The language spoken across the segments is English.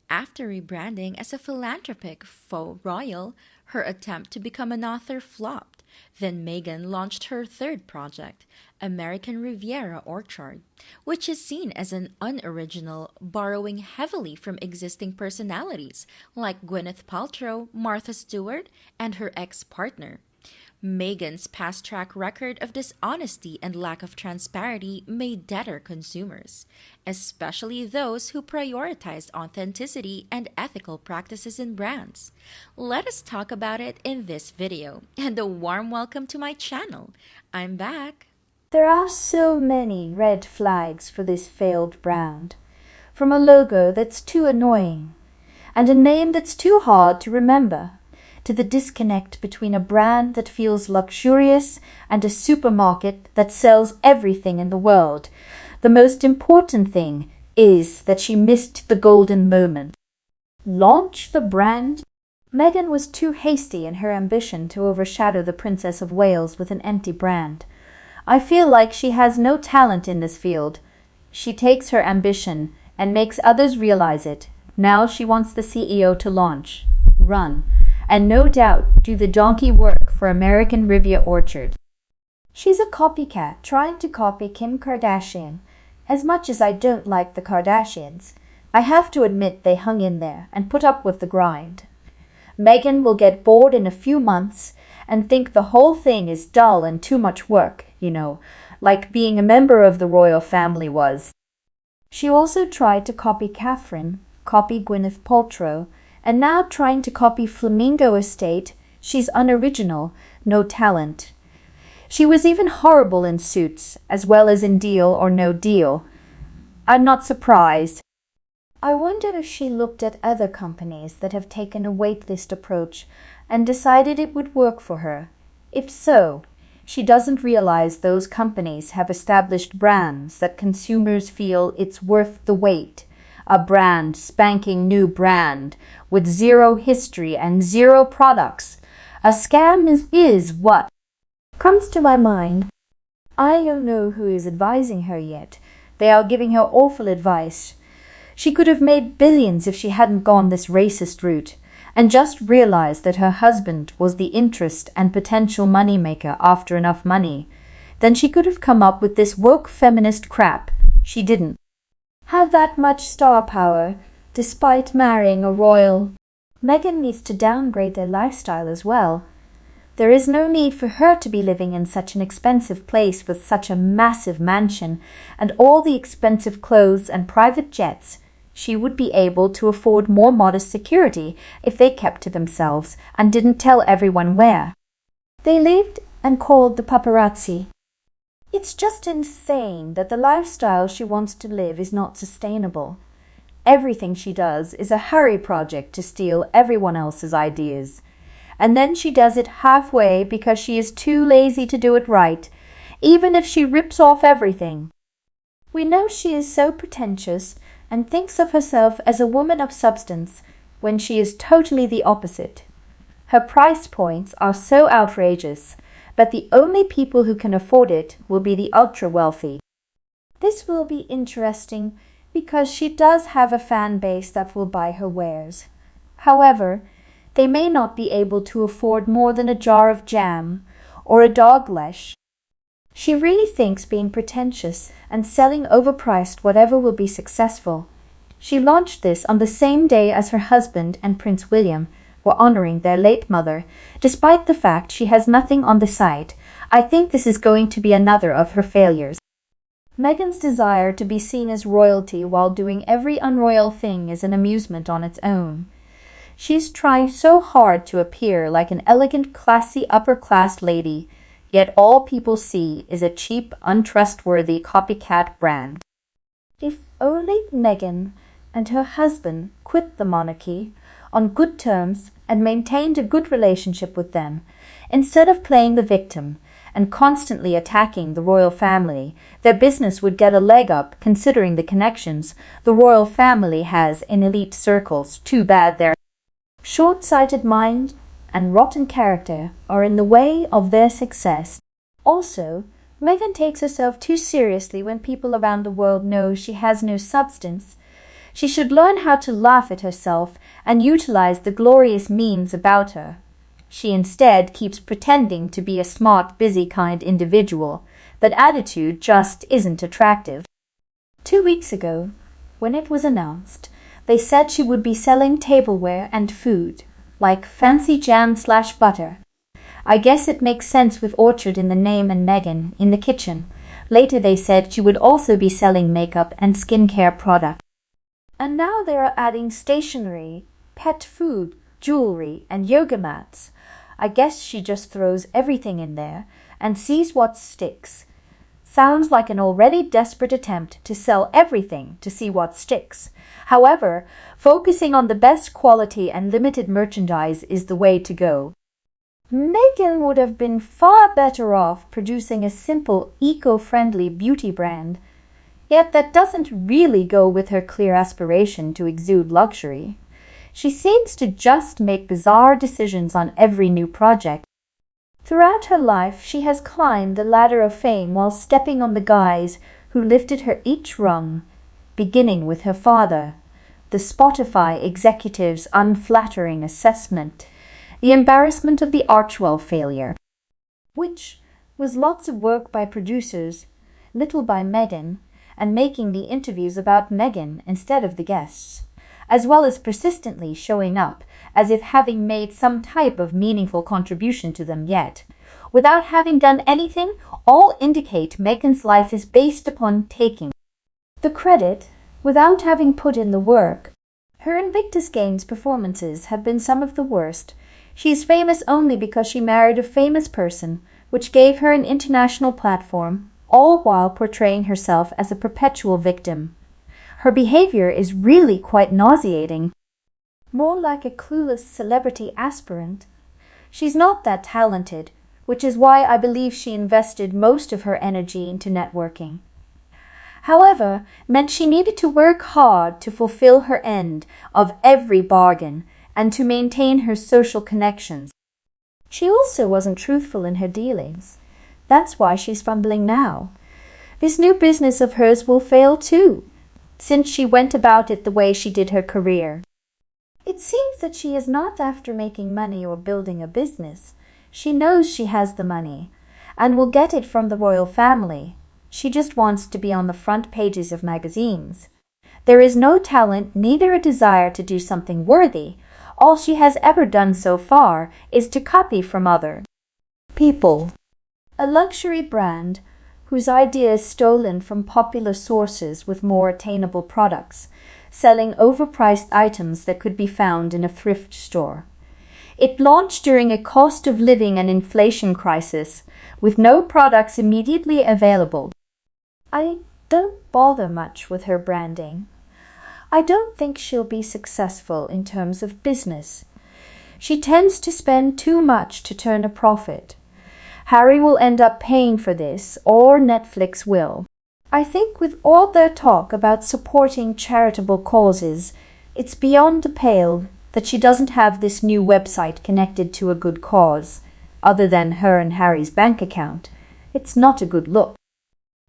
After rebranding as a philanthropic faux royal, her attempt to become an author flopped. Then Meghan launched her third project, American Riviera Orchard, which is seen as an unoriginal, borrowing heavily from existing personalities like Gwyneth Paltrow, Martha Stewart, and her ex-partner. Meghan's past track record of dishonesty and lack of transparency may deter consumers, especially those who prioritize authenticity and ethical practices in brands. Let us talk about it in this video, and a warm welcome to my channel. I'm back. There are so many red flags for this failed brand, from a logo that's too annoying and a name that's too hard to remember, to the disconnect between a brand that feels luxurious and a supermarket that sells everything in the world. The most important thing is that she missed the golden moment. Launch the brand? Meghan was too hasty in her ambition to overshadow the Princess of Wales with an empty brand. I feel like she has no talent in this field. She takes her ambition and makes others realize it. Now she wants the CEO to launch, run, and no doubt do the donkey work for American Riviera Orchard. She's a copycat trying to copy Kim Kardashian. As much as I don't like the Kardashians, I have to admit they hung in there and put up with the grind. Meghan will get bored in a few months and think the whole thing is dull and too much work, like being a member of the royal family was. She also tried to copy Catherine, copy Gwyneth Paltrow, and now trying to copy Flamingo Estate. She's unoriginal, no talent. She was even horrible in Suits, as well as in Deal or No Deal. I'm not surprised. I wonder if she looked at other companies that have taken a waitlist approach and decided it would work for her. If so, she doesn't realize those companies have established brands that consumers feel it's worth the wait. A brand spanking new brand with zero history and zero products. A scam is what comes to my mind. I don't know who is advising her yet. They are giving her awful advice. She could have made billions if she hadn't gone this racist route and just realized that her husband was the interest and potential moneymaker after enough money. Then she could have come up with this woke feminist crap. She didn't have that much star power, despite marrying a royal. Meghan needs to downgrade their lifestyle as well. There is no need for her to be living in such an expensive place with such a massive mansion and all the expensive clothes and private jets. She would be able to afford more modest security if they kept to themselves and didn't tell everyone where they lived and called the paparazzi. It's just insane that the lifestyle she wants to live is not sustainable. Everything she does is a hurry project to steal everyone else's ideas. And then she does it halfway because she is too lazy to do it right, even if she rips off everything. We know she is so pretentious and thinks of herself as a woman of substance when she is totally the opposite. Her price points are so outrageous, but the only people who can afford it will be the ultra-wealthy. This will be interesting because she does have a fan base that will buy her wares. However, they may not be able to afford more than a jar of jam or a dog leash. She really thinks being pretentious and selling overpriced whatever will be successful. She launched this on the same day as her husband and Prince William were honoring their late mother, despite the fact she has nothing on the site. I think this is going to be another of her failures. Meghan's desire to be seen as royalty while doing every unroyal thing is an amusement on its own. She's trying so hard to appear like an elegant, classy, upper-class lady, yet all people see is a cheap, untrustworthy copycat brand. If only Meghan and her husband quit the monarchy on good terms and maintained a good relationship with them, instead of playing the victim and constantly attacking the royal family, their business would get a leg up considering the connections the royal family has in elite circles. Too bad their short-sighted mind and rotten character are in the way of their success. Also, Meghan takes herself too seriously when people around the world know she has no substance. She should learn how to laugh at herself and utilize the glorious means about her. She instead keeps pretending to be a smart, busy kind individual. That attitude just isn't attractive. 2 weeks ago, when it was announced, they said she would be selling tableware and food, like fancy jam/butter. I guess it makes sense with orchard in the name and Meghan in the kitchen. Later they said she would also be selling makeup and skincare products. And now they are adding stationery, pet food, jewelry, and yoga mats. I guess she just throws everything in there and sees what sticks. Sounds like an already desperate attempt to sell everything to see what sticks. However, focusing on the best quality and limited merchandise is the way to go. Meghan would have been far better off producing a simple, eco-friendly beauty brand. Yet that doesn't really go with her clear aspiration to exude luxury. She seems to just make bizarre decisions on every new project. Throughout her life, she has climbed the ladder of fame while stepping on the guys who lifted her each rung, beginning with her father, the Spotify executive's unflattering assessment, the embarrassment of the Archwell failure, which was lots of work by producers, little by Meghan, and making the interviews about Meghan instead of the guests, as well as persistently showing up as if having made some type of meaningful contribution to them yet. Without having done anything, all indicate Meghan's life is based upon taking the credit without having put in the work. Her Invictus Games performances have been some of the worst. She is famous only because she married a famous person, which gave her an international platform, all while portraying herself as a perpetual victim. Her behavior is really quite nauseating. More like a clueless celebrity aspirant. She's not that talented, which is why I believe she invested most of her energy into networking. However, meant she needed to work hard to fulfill her end of every bargain and to maintain her social connections. She also wasn't truthful in her dealings. That's why she's fumbling now. This new business of hers will fail too, since she went about it the way she did her career. It seems that she is not after making money or building a business. She knows she has the money, and will get it from the royal family. She just wants to be on the front pages of magazines. There is no talent, neither a desire to do something worthy. All she has ever done so far is to copy from other people. A luxury brand whose idea is stolen from popular sources with more attainable products, selling overpriced items that could be found in a thrift store. It launched during a cost of living and inflation crisis, with no products immediately available. I don't bother much with her branding. I don't think she'll be successful in terms of business. She tends to spend too much to turn a profit. Harry will end up paying for this, or Netflix will. I think with all their talk about supporting charitable causes, it's beyond the pale that she doesn't have this new website connected to a good cause, other than her and Harry's bank account. It's not a good look.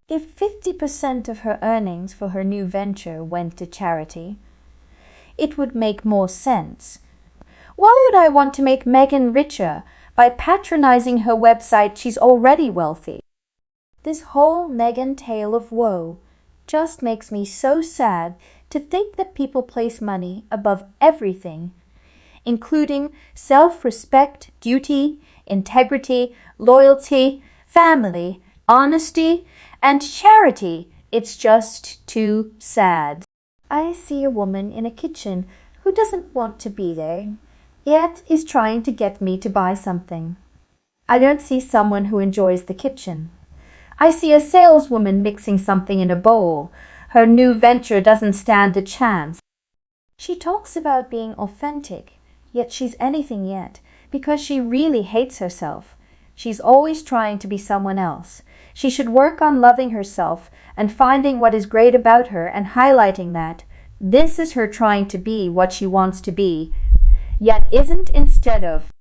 If 50% of her earnings for her new venture went to charity, it would make more sense. Why would I want to make Meghan richer by patronizing her website? She's already wealthy. This whole Meghan tale of woe just makes me so sad to think that people place money above everything, including self-respect, duty, integrity, loyalty, family, honesty, and charity. It's just too sad. I see a woman in a kitchen who doesn't want to be there, yet is trying to get me to buy something. I don't see someone who enjoys the kitchen. I see a saleswoman mixing something in a bowl. Her new venture doesn't stand a chance. She talks about being authentic, yet she's anything yet, because she really hates herself. She's always trying to be someone else. She should work on loving herself and finding what is great about her and highlighting that. This is her trying to be what she wants to be, yet isn't, instead of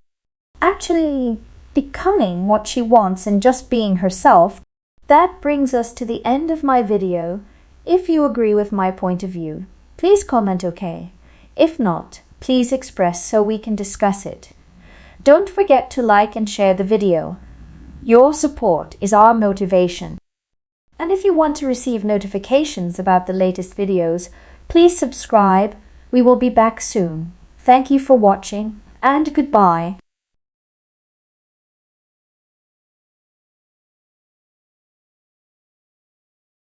actually becoming what she wants and just being herself. That brings us to the end of my video. If you agree with my point of view, Please comment OK. If not, please express so we can discuss it. Don't forget to like and share the video. Your support is our motivation. And if you want to receive notifications about the latest videos, please subscribe. We will be back soon. Thank you for watching, and goodbye.